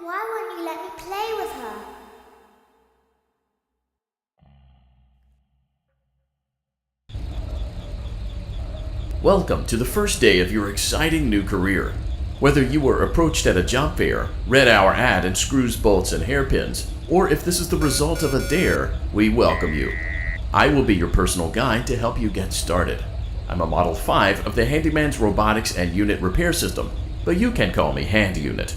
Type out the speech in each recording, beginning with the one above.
Why won't you let me play with her? Welcome to the first day of your exciting new career. Whether you were approached at a job fair, read our ad in screws, bolts, and hairpins, or if this is the result of a dare, we welcome you. I will be your personal guide to help you get started. I'm a Model 5 of the Handyman's Robotics and Unit Repair System, but you can call me Hand Unit.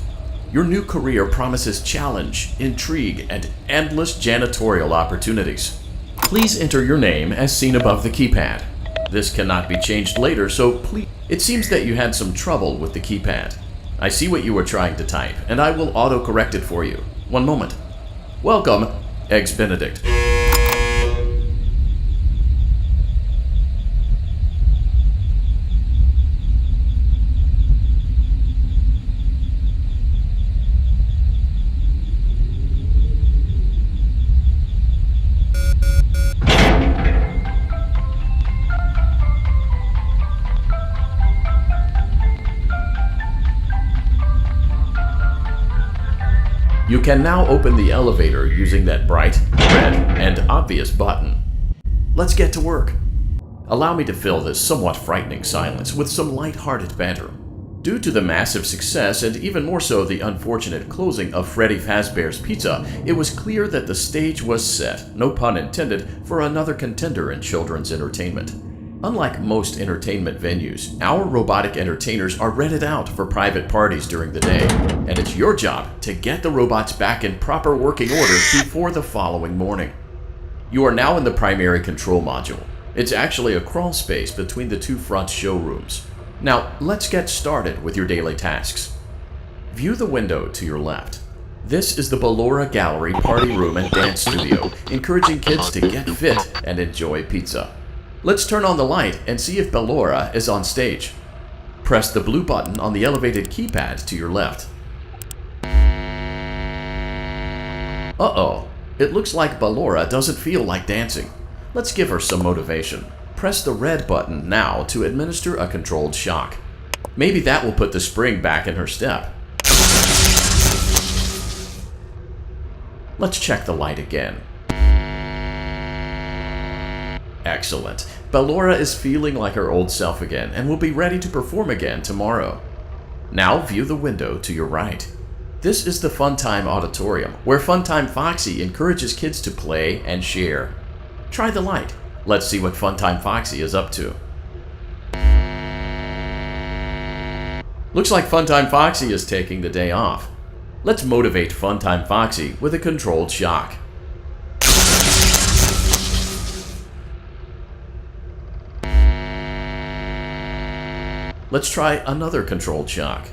Your new career promises challenge, intrigue, and endless janitorial opportunities. Please enter your name as seen above the keypad. This cannot be changed later, so please. It seems that you had some trouble with the keypad. I see what you were trying to type, and I will auto-correct it for you. One moment. Welcome, Eggs Benedict. You can now open the elevator using that bright, red, and obvious button. Let's get to work. Allow me to fill this somewhat frightening silence with some light-hearted banter. Due to the massive success and even more so the unfortunate closing of Freddy Fazbear's Pizza, it was clear that the stage was set, no pun intended, for another contender in children's entertainment. Unlike most entertainment venues, our robotic entertainers are rented out for private parties during the day, and it's your job to get the robots back in proper working order before the following morning. You are now in the primary control module. It's actually a crawl space between the two front showrooms. Now, let's get started with your daily tasks. View the window to your left. This is the Ballora Gallery Party Room and Dance Studio, encouraging kids to get fit and enjoy pizza. Let's turn on the light and see if Ballora is on stage. Press the blue button on the elevated keypad to your left. Uh-oh, it looks like Ballora doesn't feel like dancing. Let's give her some motivation. Press the red button now to administer a controlled shock. Maybe that will put the spring back in her step. Let's check the light again. Excellent. Ballora is feeling like her old self again and will be ready to perform again tomorrow. Now view the window to your right. This is the Funtime Auditorium, where Funtime Foxy encourages kids to play and share. Try the light. Let's see what Funtime Foxy is up to. Looks like Funtime Foxy is taking the day off. Let's motivate Funtime Foxy with a controlled shock. Let's try another controlled shock.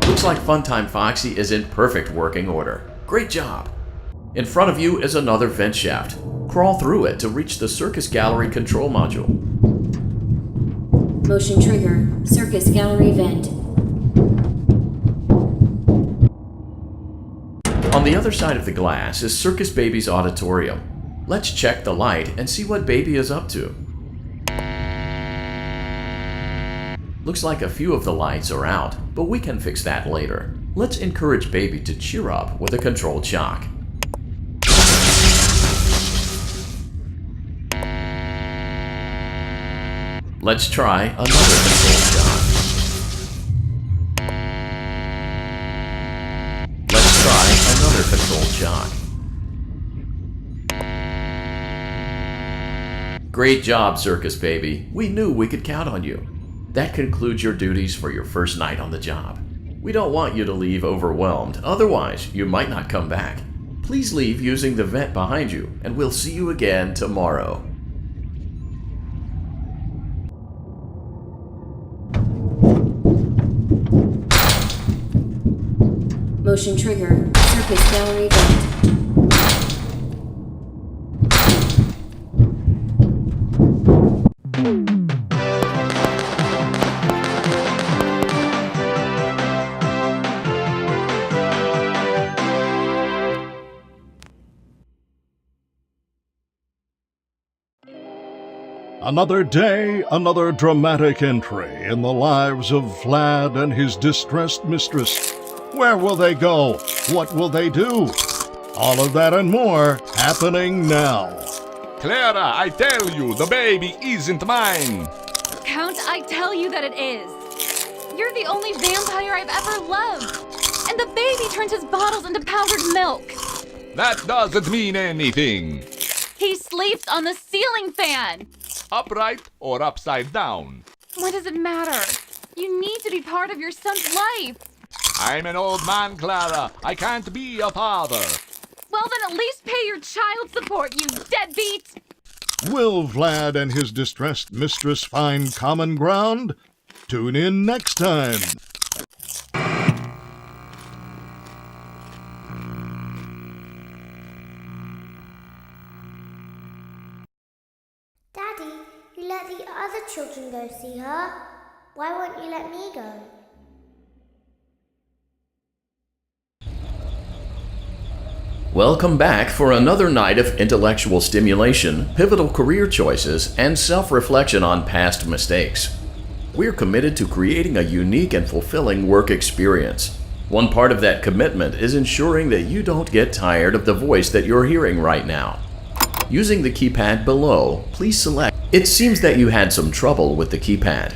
Looks like Funtime Foxy is in perfect working order. Great job! In front of you is another vent shaft. Crawl through it to reach the Circus Gallery control module. Motion trigger, Circus Gallery vent. On the other side of the glass is Circus Baby's auditorium. Let's check the light and see what Baby is up to. Looks like a few of the lights are out, but we can fix that later. Let's encourage Baby to cheer up with a controlled shock. Let's try another controlled shock. Let's try another controlled shock. Great job, Circus Baby. We knew we could count on you. That concludes your duties for your first night on the job. We don't want you to leave overwhelmed, otherwise you might not come back. Please leave using the vent behind you, and we'll see you again tomorrow. Motion trigger, Circus Gallery vent. Another day, another dramatic entry in the lives of Vlad and his distressed mistress. Where will they go? What will they do? All of that and more happening now. Clara, I tell you, the baby isn't mine. Count, I tell you that it is. You're the only vampire I've ever loved. And the baby turns his bottles into powdered milk. That doesn't mean anything. He sleeps on the ceiling fan. Upright or upside down? What does it matter? You need to be part of your son's life. I'm an old man, Clara. I can't be a father. Well, then at least pay your child support, you deadbeat! Will Vlad and his distressed mistress find common ground? Tune in next time. Daddy, you let the other children go see her. Why won't you let me go? Welcome back for another night of intellectual stimulation, pivotal career choices, and self-reflection on past mistakes. We're committed to creating a unique and fulfilling work experience. One part of that commitment is ensuring that you don't get tired of the voice that you're hearing right now. Using the keypad below, please select. It seems that you had some trouble with the keypad.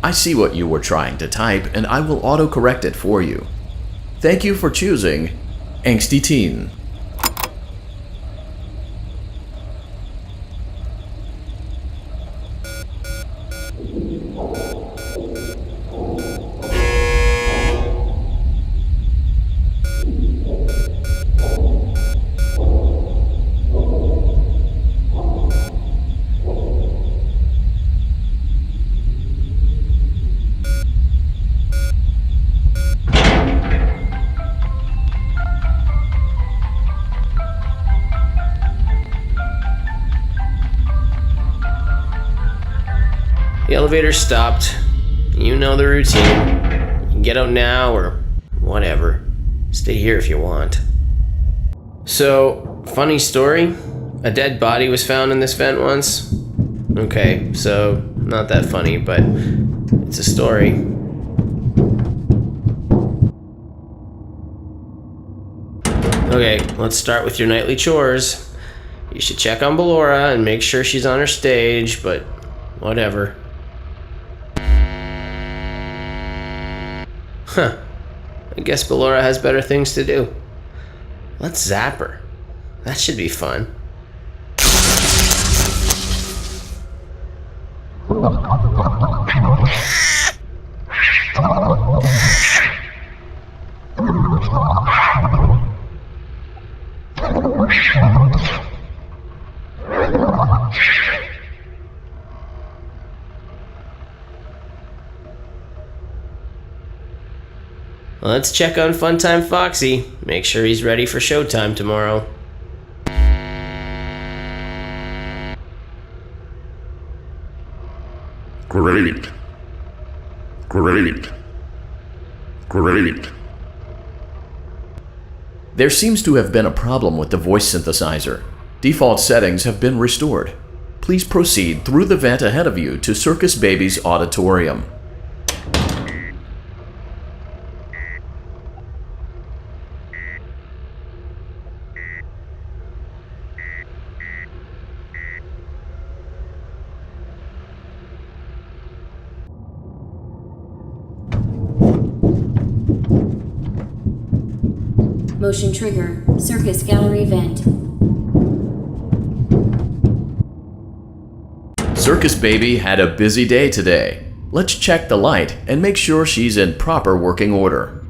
I see what you were trying to type, and I will auto-correct it for you. Thank you for choosing Angsty Teen. The elevator stopped. You know the routine. You can get out now or whatever. Stay here if you want. So, funny story. A dead body was found in this vent once. Okay, so not that funny, but it's a story. Okay, let's start with your nightly chores. You should check on Ballora and make sure she's on her stage, but whatever. Huh. I guess Ballora has better things to do. Let's zap her. That should be fun. Let's check on Funtime Foxy. Make sure he's ready for showtime tomorrow. Great. Great. Great. There seems to have been a problem with the voice synthesizer. Default settings have been restored. Please proceed through the vent ahead of you to Circus Baby's auditorium. Motion trigger. Circus gallery vent. Circus Baby had a busy day today. Let's check the light and make sure she's in proper working order.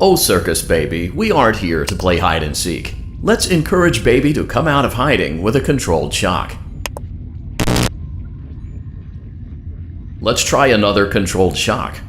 Oh, Circus Baby, we aren't here to play hide and seek. Let's encourage Baby to come out of hiding with a controlled shock. Let's try another controlled shock.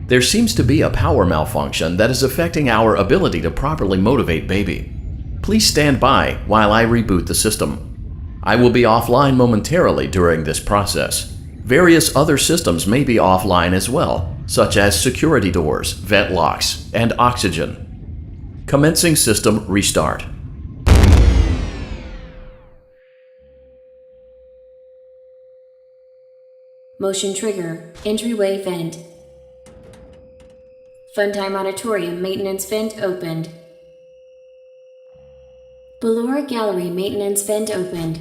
There seems to be a power malfunction that is affecting our ability to properly motivate Baby. Please stand by while I reboot the system. I will be offline momentarily during this process. Various other systems may be offline as well, such as security doors, vent locks, and oxygen. Commencing system restart. Motion trigger. Entryway vent. Funtime Auditorium maintenance vent opened. Ballora Gallery maintenance vent opened.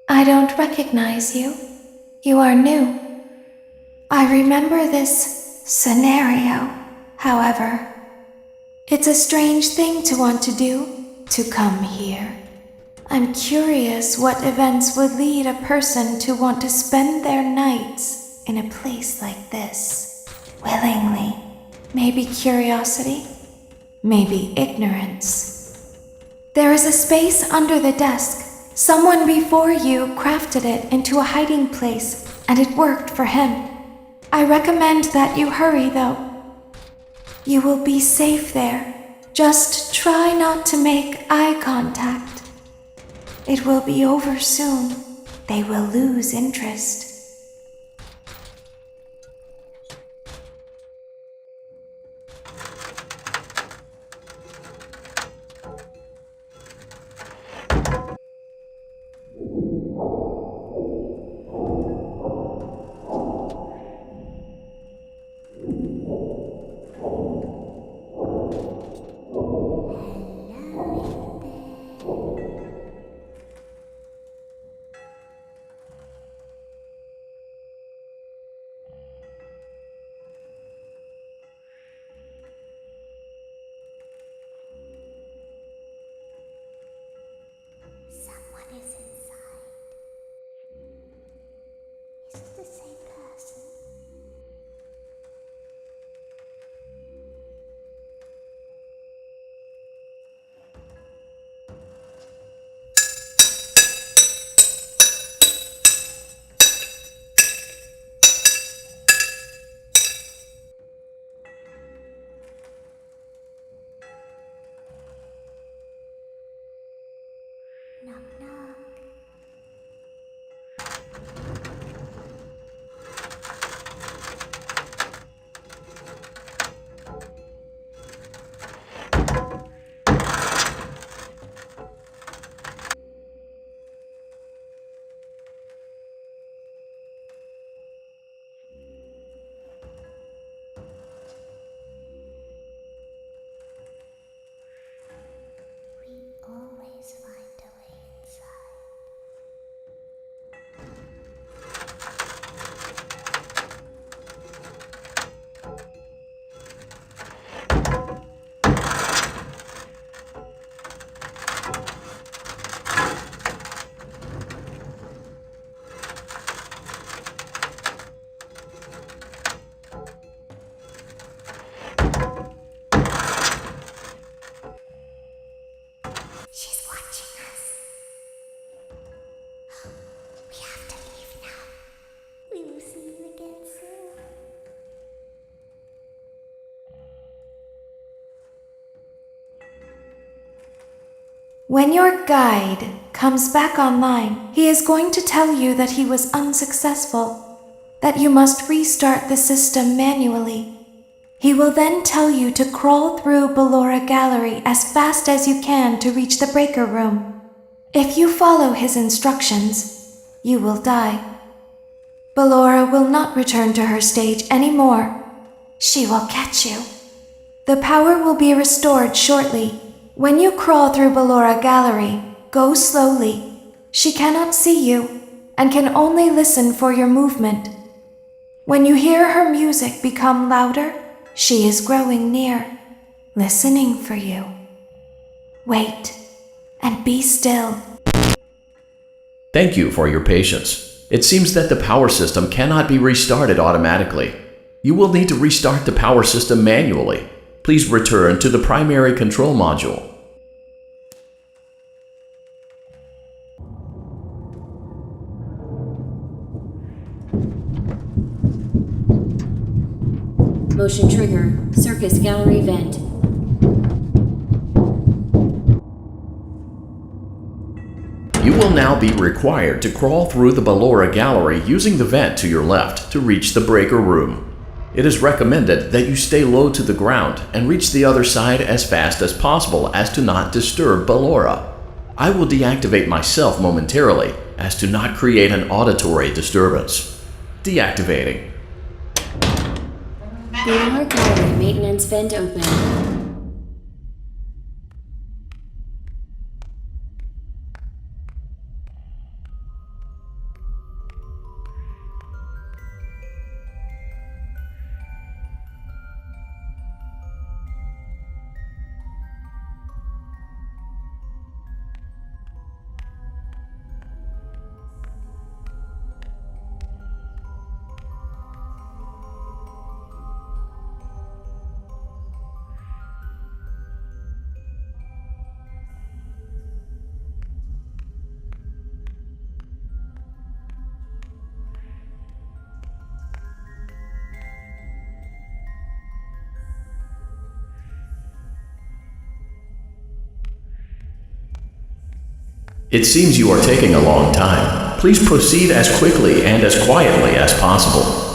I don't recognize you. You are new. I remember this scenario, however. It's a strange thing to want to do, to come here. I'm curious what events would lead a person to want to spend their nights in a place like this. Willingly. Maybe curiosity, maybe ignorance. There is a space under the desk. Someone before you crafted it into a hiding place, and it worked for him. I recommend that you hurry, though. You will be safe there. Just try not to make eye contact. It will be over soon. They will lose interest. Always find a way inside. She's watching us. We have to leave now. We will see you again soon. When your guide comes back online, he is going to tell you that he was unsuccessful, that you must restart the system manually. He will then tell you to crawl through Ballora Gallery as fast as you can to reach the breaker room. If you follow his instructions, you will die. Ballora will not return to her stage anymore. She will catch you. The power will be restored shortly. When you crawl through Ballora Gallery, go slowly. She cannot see you and can only listen for your movement. When you hear her music become louder, she is growing near, listening for you. Wait and be still. Thank you for your patience. It seems that the power system cannot be restarted automatically. You will need to restart the power system manually. Please return to the primary control module. Motion trigger. Circus gallery vent. You will now be required to crawl through the Ballora gallery using the vent to your left to reach the breaker room. It is recommended that you stay low to the ground and reach the other side as fast as possible as to not disturb Ballora. I will deactivate myself momentarily as to not create an auditory disturbance. Deactivating. Ballora Gallery maintenance vent open. It seems you are taking a long time. Please proceed as quickly and as quietly as possible.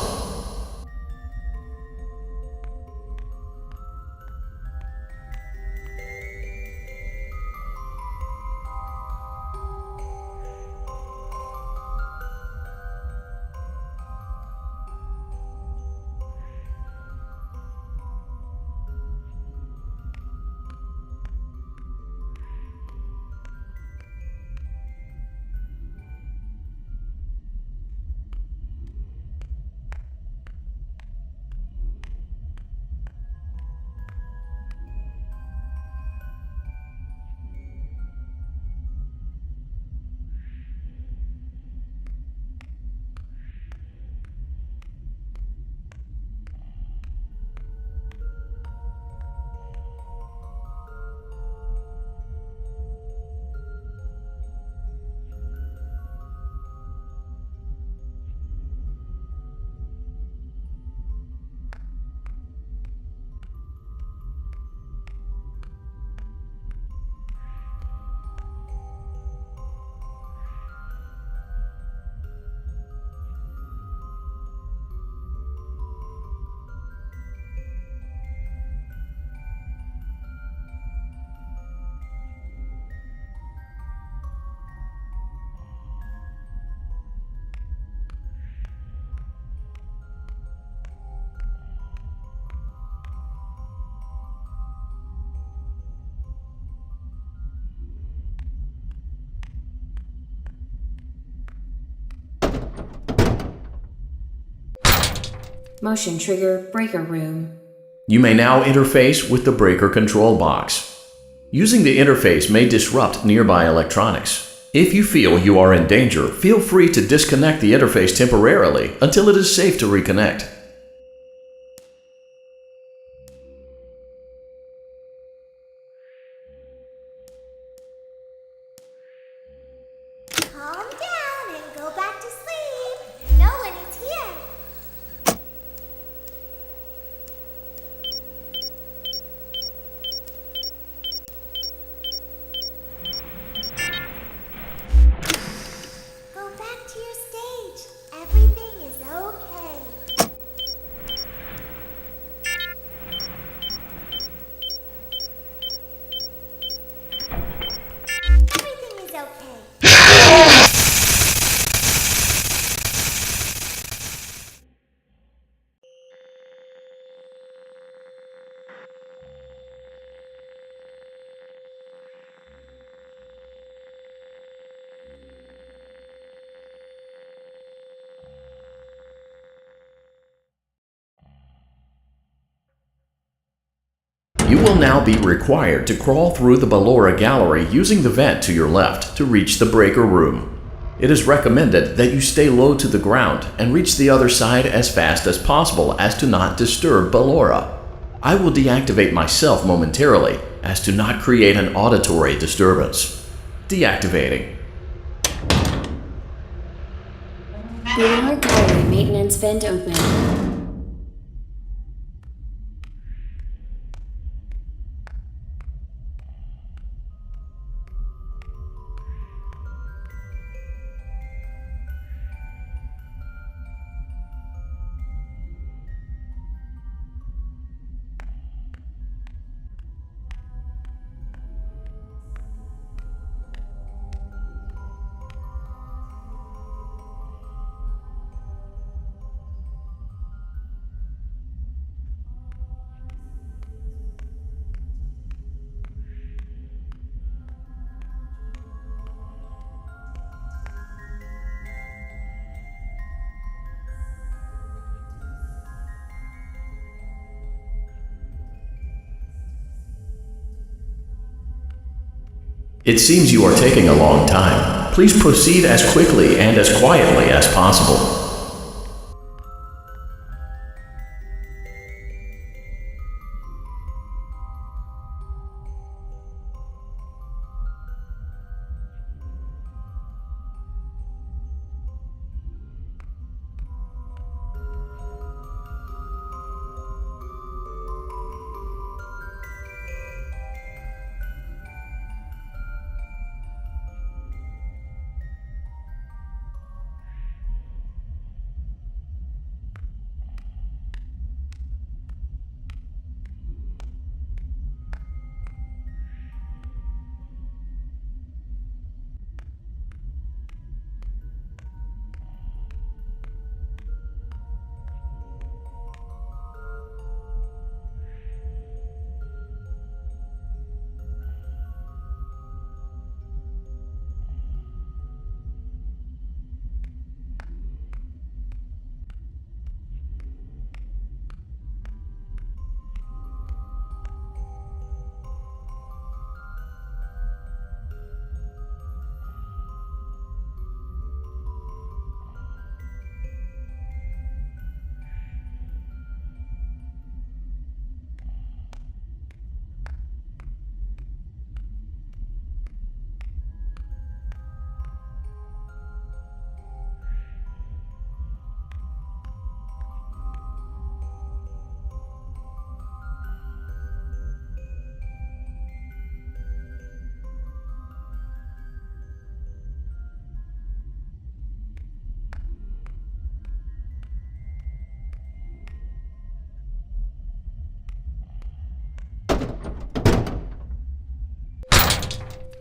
Motion trigger breaker room. You may now interface with the breaker control box. Using the interface may disrupt nearby electronics. If you feel you are in danger, feel free to disconnect the interface temporarily until it is safe to reconnect. Calm down and go back to sleep. No one is here. Go back to your stage. Everything is okay. Everything is okay. You will now be required to crawl through the Ballora gallery using the vent to your left to reach the breaker room. It is recommended that you stay low to the ground and reach the other side as fast as possible as to not disturb Ballora. I will deactivate myself momentarily as to not create an auditory disturbance. Deactivating. Ballora Gallery maintenance vent open. It seems you are taking a long time. Please proceed as quickly and as quietly as possible.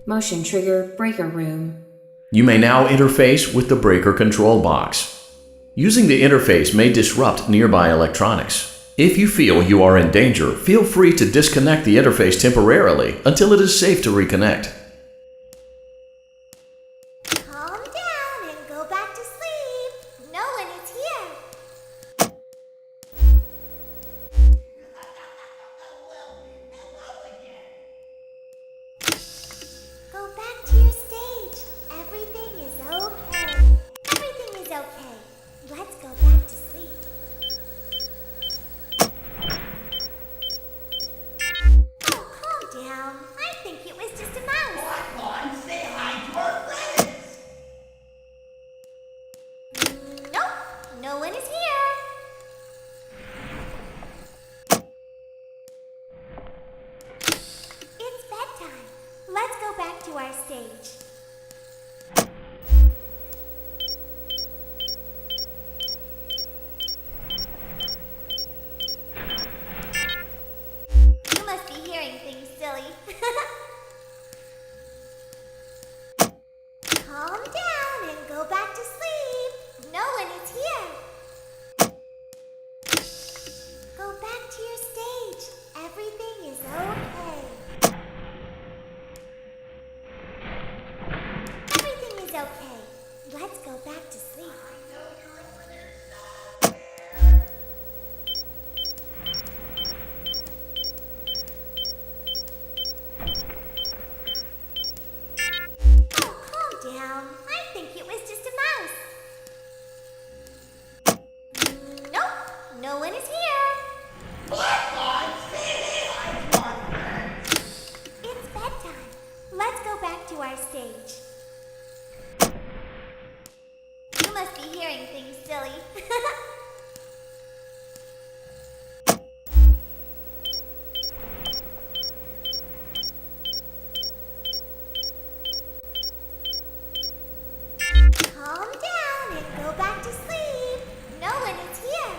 Motion trigger breaker room. You may now interface with the breaker control box. Using the interface may disrupt nearby electronics. If you feel you are in danger, feel free to disconnect the interface temporarily until it is safe to reconnect. Calm down and go back to sleep. No one is here. Go back to your stage. Everything is okay. Everything is okay. Let's go back to sleep. Oh, calm down. I think it was just a mouse. Come on, say hi to our friends. Nope, no one is here. It's bedtime. Let's go back to our stage. You must be hearing things, silly. Calm down and go back to sleep. No one is here. Go back to your stage. Everything is okay. Everything is okay. Let's go back to sleep. Oh, calm down. I think it was just a mouse. Nope, no one is here. Come on, say hi to our friends. It's bedtime. Let's go back to our stage. You must be hearing things, silly. Calm down and go back to sleep. No one is here.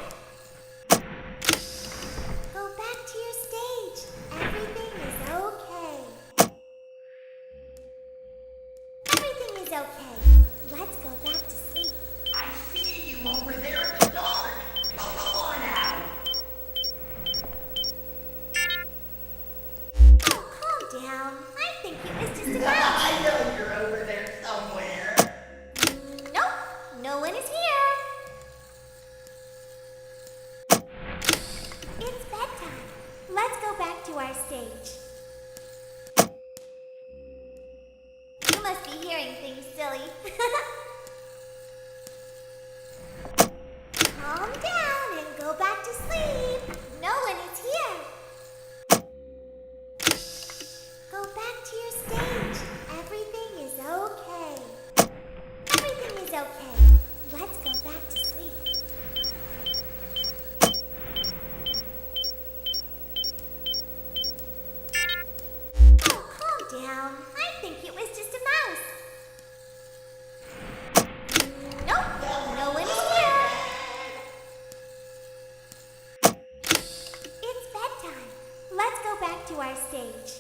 Go back to your stage. Everything is okay. Everything is okay. Let's go back to sleep. I see you over there in the dark. Come on out. Oh, calm down. I think it was just a mouse. I know you're over there somewhere. Nope, no one is here. It's bedtime. Let's go back to our stage. must be hearing things, silly. Calm down and go back to sleep. No one is here. Go back to your stage. Everything is okay. Everything is okay. Let's go back to sleep. Oh, calm down. I think it was just a mouse. Nope, no one is here. It's bedtime. Let's go back to our stage.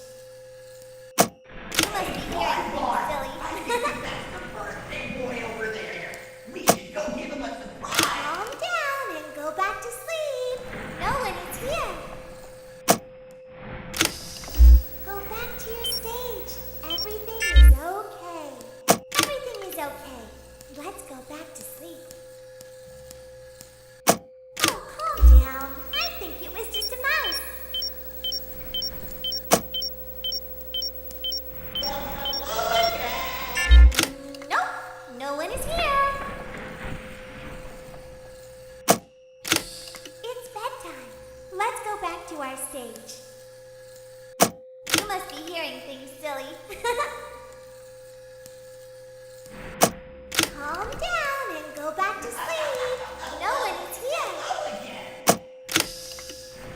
You must be hearing things, silly. That's the birthday boy over there. We should go give him a surprise. Calm down and go back to sleep. No one is here. Go back to your stage. Everything is okay. Everything is okay. Let's go back to sleep. Oh, calm down. I think it was just a mouse. Nope, no one is here. It's bedtime. Let's go back to our stage. You must be hearing things, silly. Calm down and go back to sleep. No one is here.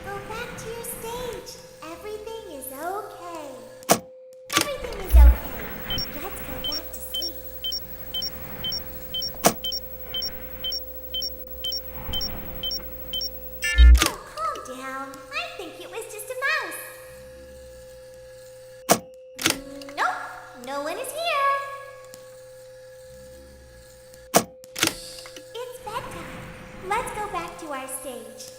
Go back to your stage. Everything is okay. Everything is okay. Let's go back to sleep. Oh, calm down. I think it was just a mouse. Nope, no one is here. It's bedtime. Let's go back to our stage.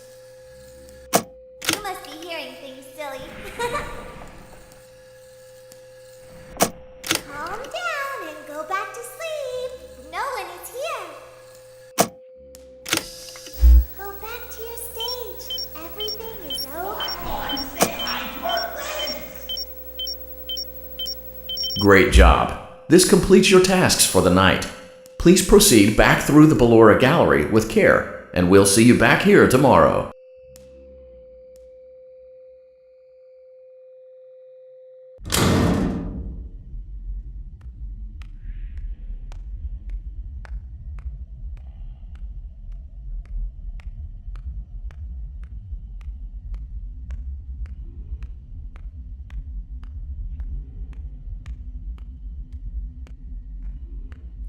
You must be hearing things, silly. Calm down and go back to sleep. No one is here. Go back to your stage. Everything is okay. Say hi to our friends. Great job. This completes your tasks for the night. Please proceed back through the Ballora Gallery with care, and we'll see you back here tomorrow.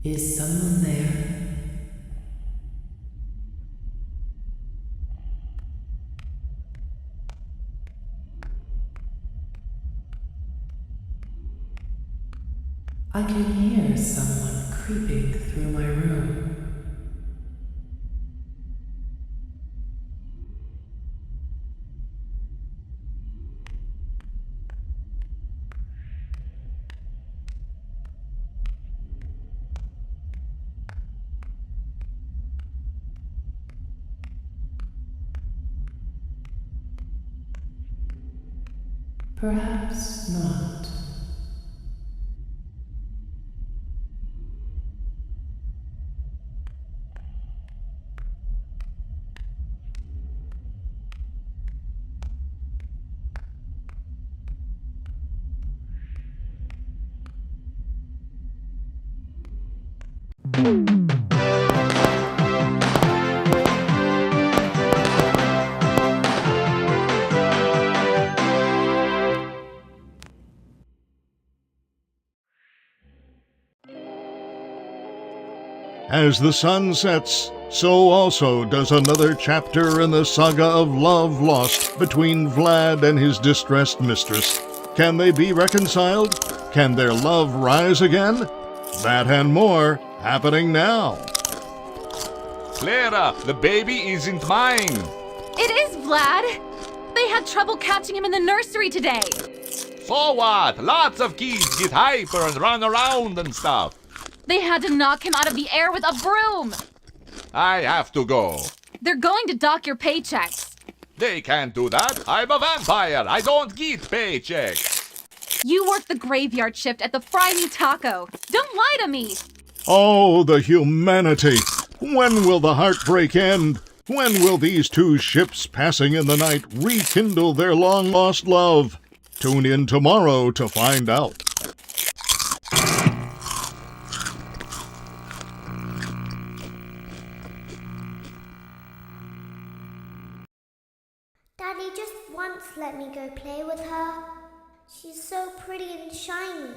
Is someone there? I can hear someone creeping through my room. Perhaps not. As the sun sets, so also does another chapter in the saga of love lost between Vlad and his distressed mistress. Can they be reconciled? Can their love rise again? That and more happening now. Clara, the baby isn't mine. It is Vlad. They had trouble catching him in the nursery today. So what? Lots of kids get hyper and run around and stuff. They had to knock him out of the air with a broom. I have to go. They're going to dock your paychecks. They can't do that. I'm a vampire. I don't get paychecks. You work the graveyard shift at the Fry Me Taco. Don't lie to me. Oh, the humanity! When will the heartbreak end? When will these two ships passing in the night rekindle their long-lost love? Tune in tomorrow to find out. Daddy just once let me go play with her. She's so pretty and shiny.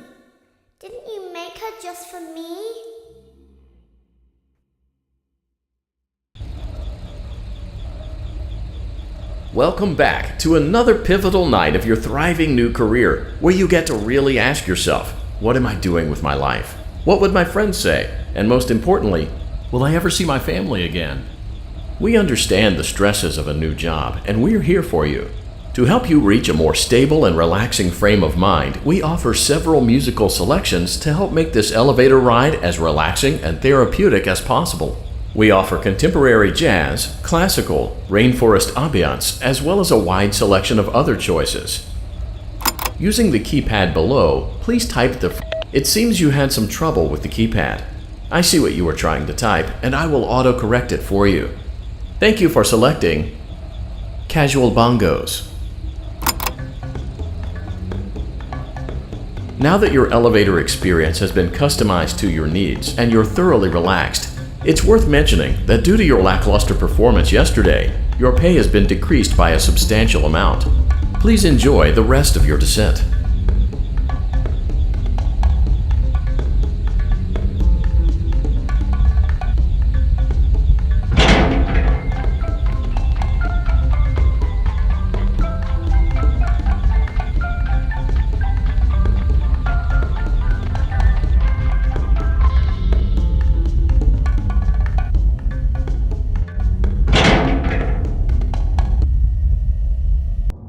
Didn't you make her just for me? Welcome back to another pivotal night of your thriving new career, where you get to really ask yourself, what am I doing with my life? What would my friends say? And most importantly, will I ever see my family again? We understand the stresses of a new job, and we're here for you. To help you reach a more stable and relaxing frame of mind, we offer several musical selections to help make this elevator ride as relaxing and therapeutic as possible. We offer contemporary jazz, classical, rainforest ambiance, as well as a wide selection of other choices. Using the keypad below, please type the... It seems you had some trouble with the keypad. I see what you were trying to type, and I will auto-correct it for you. Thank you for selecting Casual Bongos. Now that your elevator experience has been customized to your needs and you're thoroughly relaxed, it's worth mentioning that due to your lackluster performance yesterday, your pay has been decreased by a substantial amount. Please enjoy the rest of your descent.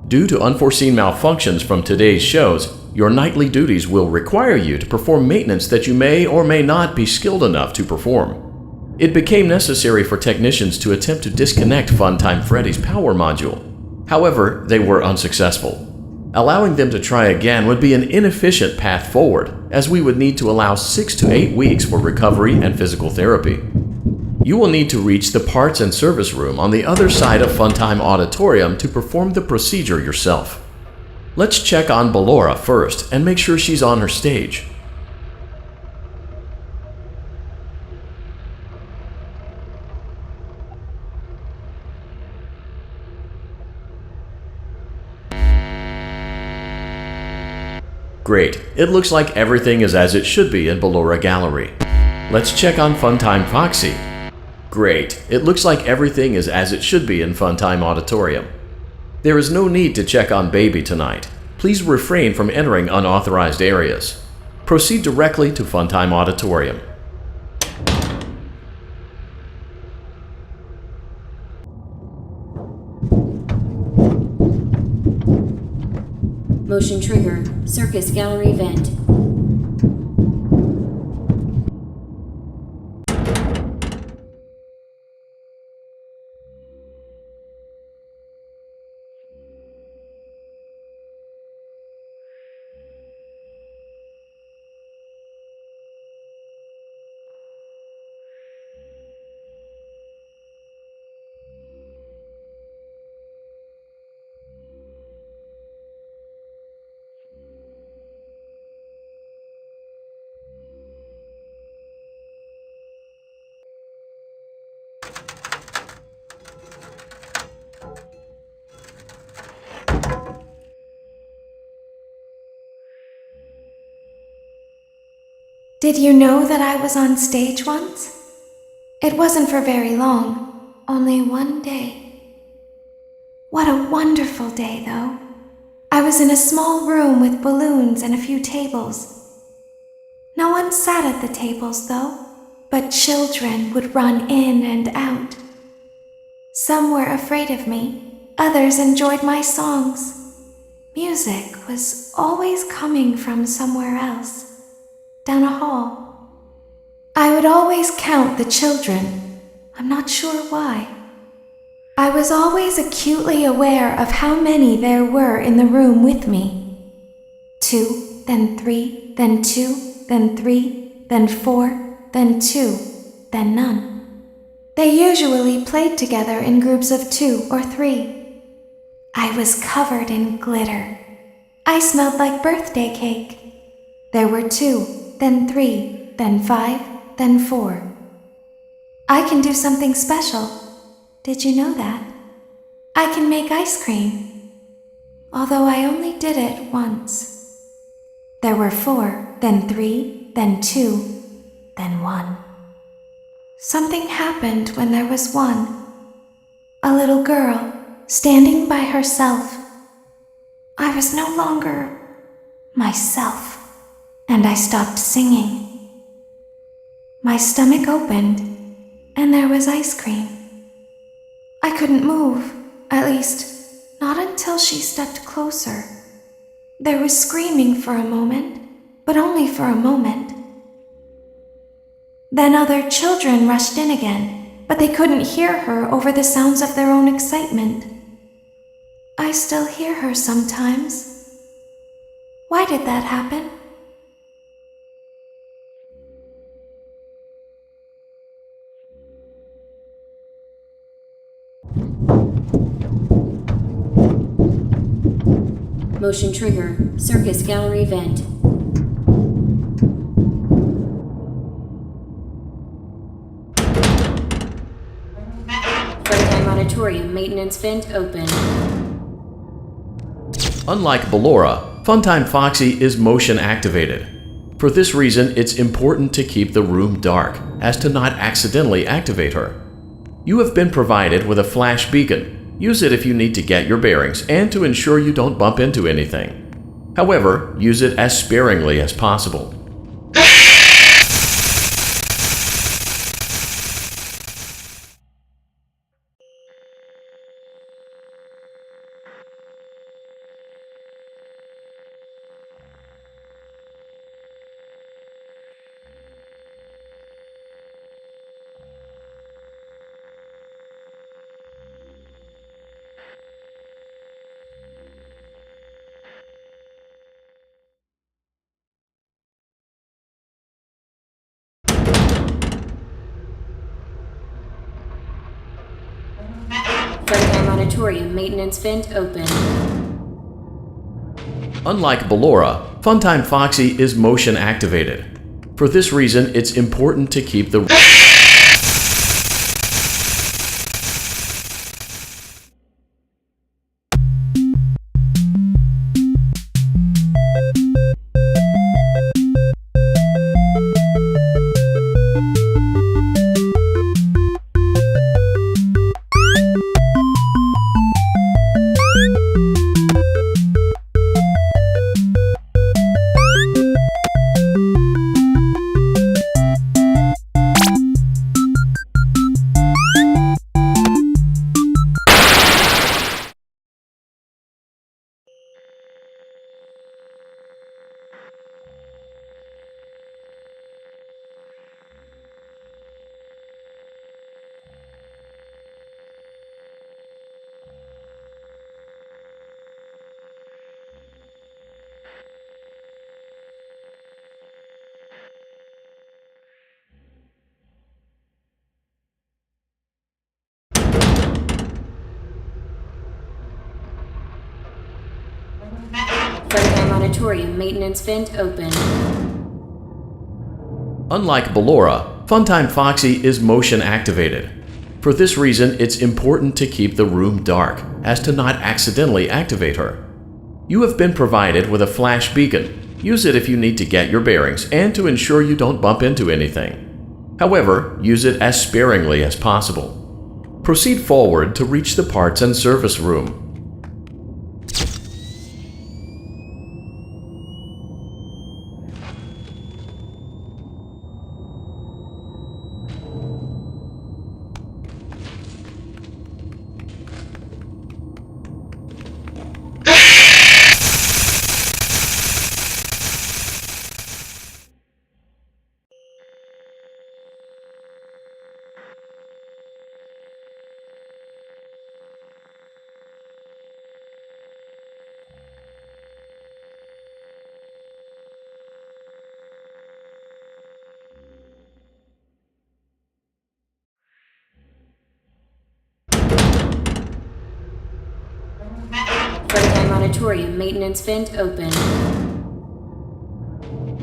Due to unforeseen malfunctions from today's shows, your nightly duties will require you to perform maintenance that you may or may not be skilled enough to perform. It became necessary for technicians to attempt to disconnect Funtime Freddy's power module. However, they were unsuccessful. Allowing them to try again would be an inefficient path forward, as we would need to allow 6 to 8 weeks for recovery and physical therapy. You will need to reach the parts and service room on the other side of Funtime Auditorium to perform the procedure yourself. Let's check on Ballora first and make sure she's on her stage. Great, it looks like everything is as it should be in Ballora Gallery. Let's check on Funtime Foxy. Great, it looks like everything is as it should be in Funtime Auditorium. There is no need to check on Baby tonight. Please refrain from entering unauthorized areas. Proceed directly to Funtime Auditorium. Motion trigger, Circus Gallery vent. Did you know that I was on stage once? It wasn't for very long, only one day. What a wonderful day, though. I was in a small room with balloons and a few tables. No one sat at the tables, though, but children would run in and out. Some were afraid of me, others enjoyed my songs. Music was always coming from somewhere else. Down a hall. I would always count the children. I'm not sure why. I was always acutely aware of how many there were in the room with me. 2, then 3, then 2, then 3, then 4, then 2, then none. They usually played together in groups of 2 or 3. I was covered in glitter. I smelled like birthday cake. There were 2, then 3, then 5, then 4. I can do something special. Did you know that? I can make ice cream. Although I only did it once. There were 4, then 3, then 2, then 1. Something happened when there was 1. A little girl standing by herself. I was no longer myself, and I stopped singing. My stomach opened, and there was ice cream. I couldn't move, at least, not until she stepped closer. There was screaming for a moment, but only for a moment. Then other children rushed in again, but they couldn't hear her over the sounds of their own excitement. I still hear her sometimes. Why did that happen? Motion trigger. Circus gallery vent. Funtime auditorium maintenance vent open. Unlike Ballora, Funtime Foxy is motion activated. For this reason, it's important to keep the room dark, as to not accidentally activate her. You have been provided with a flash beacon. Use it if you need to get your bearings and to ensure you don't bump into anything. However, use it as sparingly as possible. Funtime auditorium maintenance vent open. Unlike Ballora, Funtime Foxy is motion activated. For this reason, it's important to keep the Funtime auditorium maintenance vent open. Unlike Ballora, Funtime Foxy is motion activated. For this reason, it's important to keep the room dark, as to not accidentally activate her. You have been provided with a flash beacon. Use it if you need to get your bearings and to ensure you don't bump into anything. However, use it as sparingly as possible. Proceed forward to reach the parts and service room. monitorium maintenance vent open.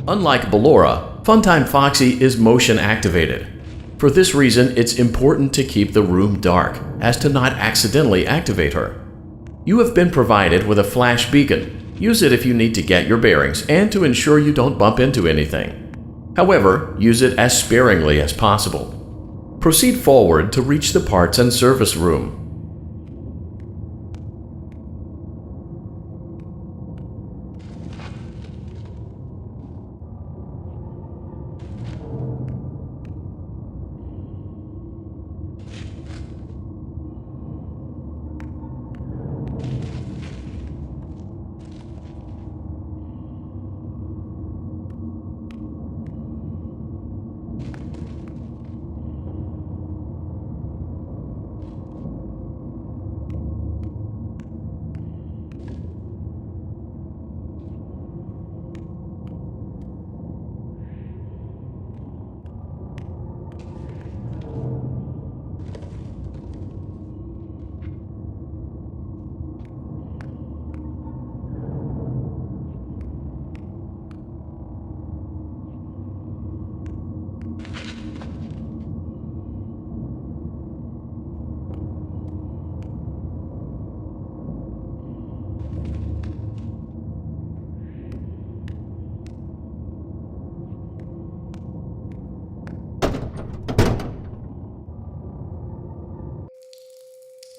Unlike Ballora, Funtime Foxy is motion activated. For this reason, it's important to keep the room dark, as to not accidentally activate her. You have been provided with a flash beacon. Use it if you need to get your bearings and to ensure you don't bump into anything. However, use it as sparingly as possible. Proceed forward to reach the parts and service room.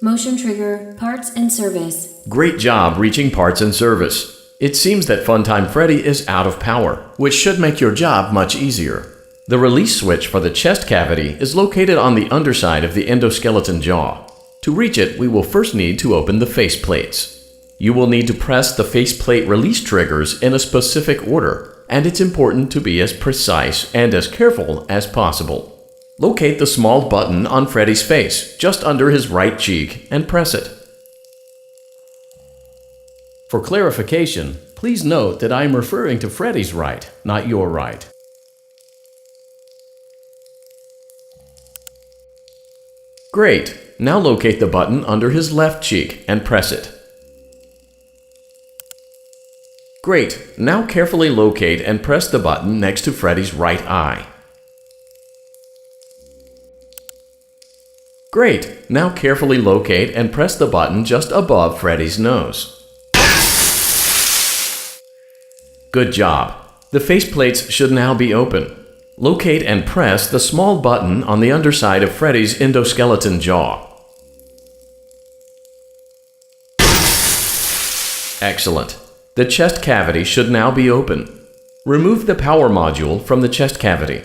Motion trigger, parts and service. Great job reaching parts and service. It seems that Funtime Freddy is out of power, which should make your job much easier. The release switch for the chest cavity is located on the underside of the endoskeleton jaw. To reach it, we will first need to open the face plates. You will need to press the faceplate release triggers in a specific order, and it's important to be as precise and as careful as possible. Locate the small button on Freddy's face, just under his right cheek, and press it. For clarification, please note that I am referring to Freddy's right, not your right. Great! Now locate the button under his left cheek and press it. Great! Now carefully locate and press the button next to Freddy's right eye. Great! Now carefully locate and press the button just above Freddy's nose. Good job! The faceplates should now be open. Locate and press the small button on the underside of Freddy's endoskeleton jaw. Excellent! The chest cavity should now be open. Remove the power module from the chest cavity.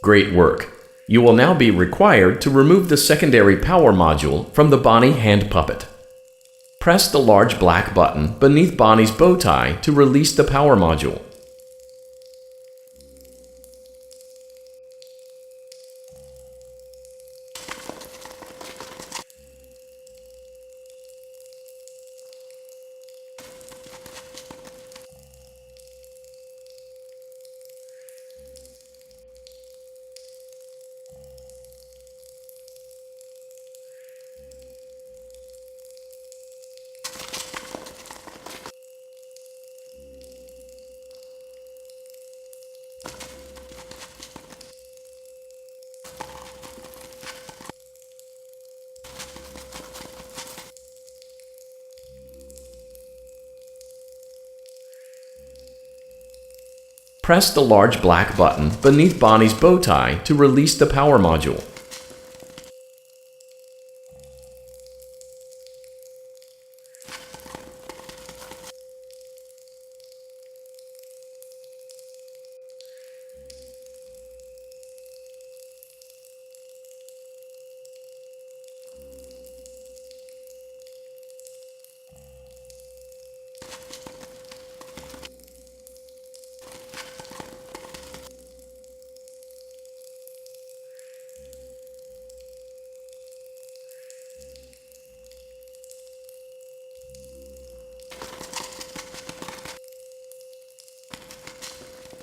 Great work! You will now be required to remove the secondary power module from the Bonnie hand puppet. Press the large black button beneath Bonnie's bow tie to release the power module. Press the large black button beneath Bonnie's bow tie to release the power module.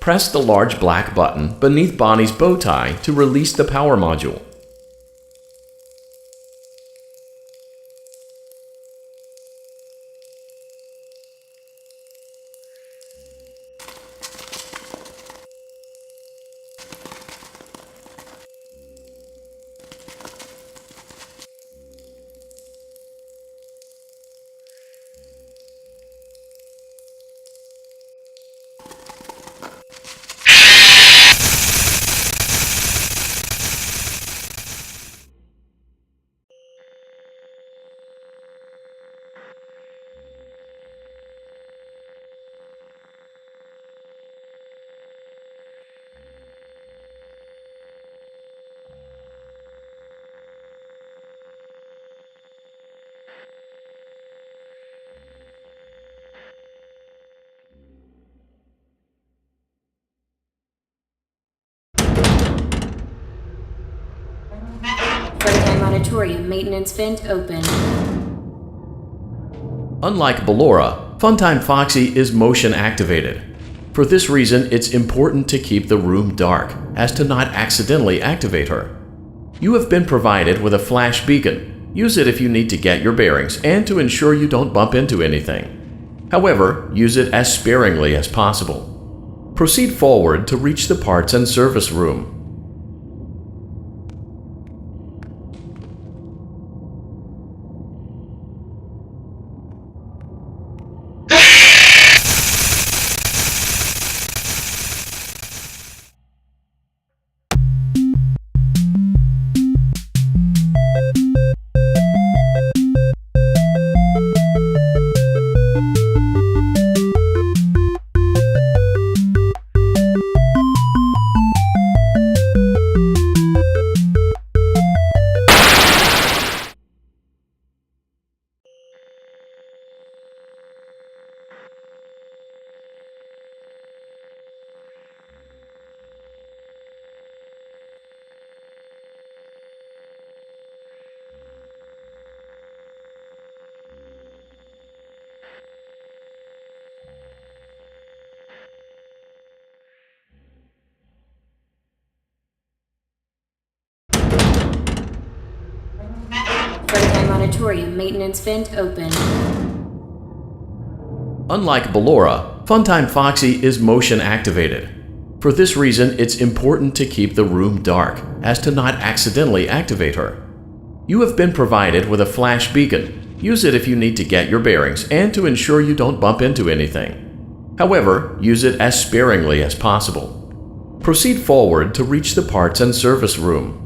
Press the large black button beneath Bonnie's bow tie to release the power module. Auditorium maintenance vent open. Unlike Ballora, Funtime Foxy is motion activated. For this reason, it's important to keep the room dark, as to not accidentally activate her. You have been provided with a flash beacon. Use it if you need to get your bearings and to ensure you don't bump into anything. However, use it as sparingly as possible. Proceed forward to reach the parts and service room. Funtime Auditorium maintenance vent open. Unlike Ballora, Funtime Foxy is motion activated. For this reason, it's important to keep the room dark, as to not accidentally activate her. You have been provided with a flash beacon. Use it if you need to get your bearings and to ensure you don't bump into anything. However, use it as sparingly as possible. Proceed forward to reach the parts and service room.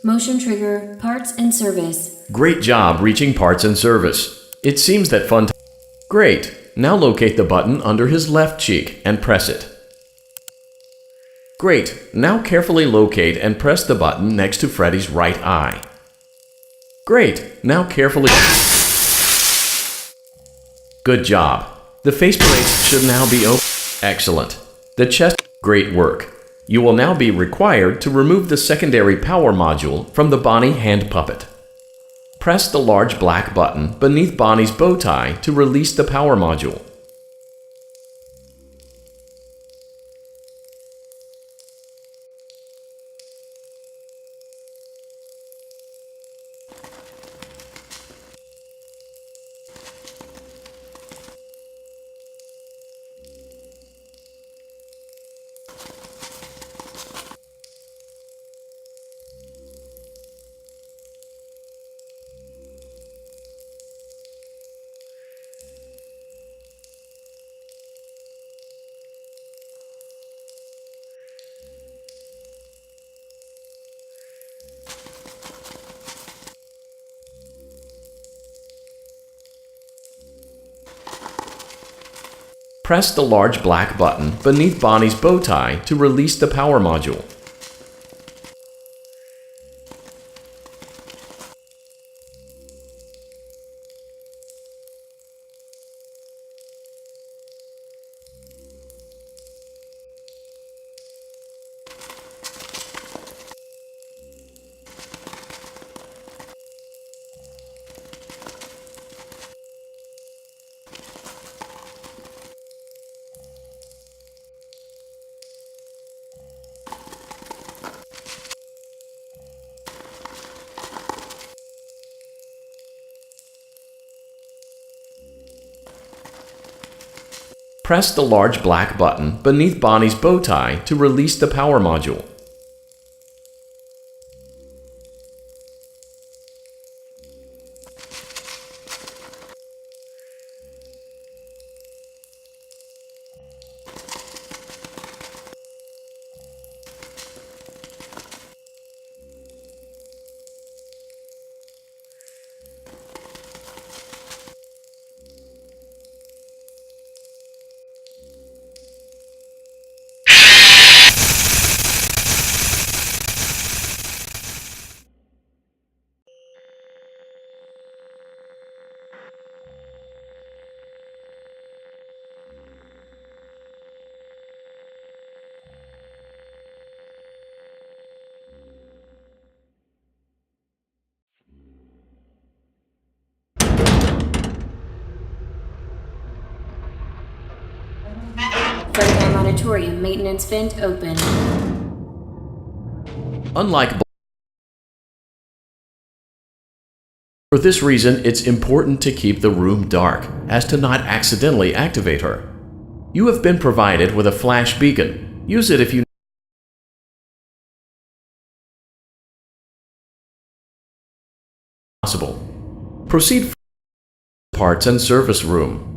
Motion trigger, parts and service. Great job reaching parts and service. It seems that Funtime... Great. Now locate the button under his left cheek and press it. Great. Now carefully locate and press the button next to Freddy's right eye. Great. Now carefully... Good job. The faceplate should now be open. Excellent. The chest... Great work. You will now be required to remove the secondary power module from the Bonnie hand puppet. Press the large black button beneath Bonnie's bow tie to release the power module. Press the large black button beneath Bonnie's bow tie to release the power module. Press the large black button beneath Bonnie's bow tie to release the power module. Frontline auditorium maintenance vent open. Unlike For this reason, it's important to keep the room dark, as to not accidentally activate her. You have been provided with a flash beacon. Use it if you possible. Proceed parts and service room.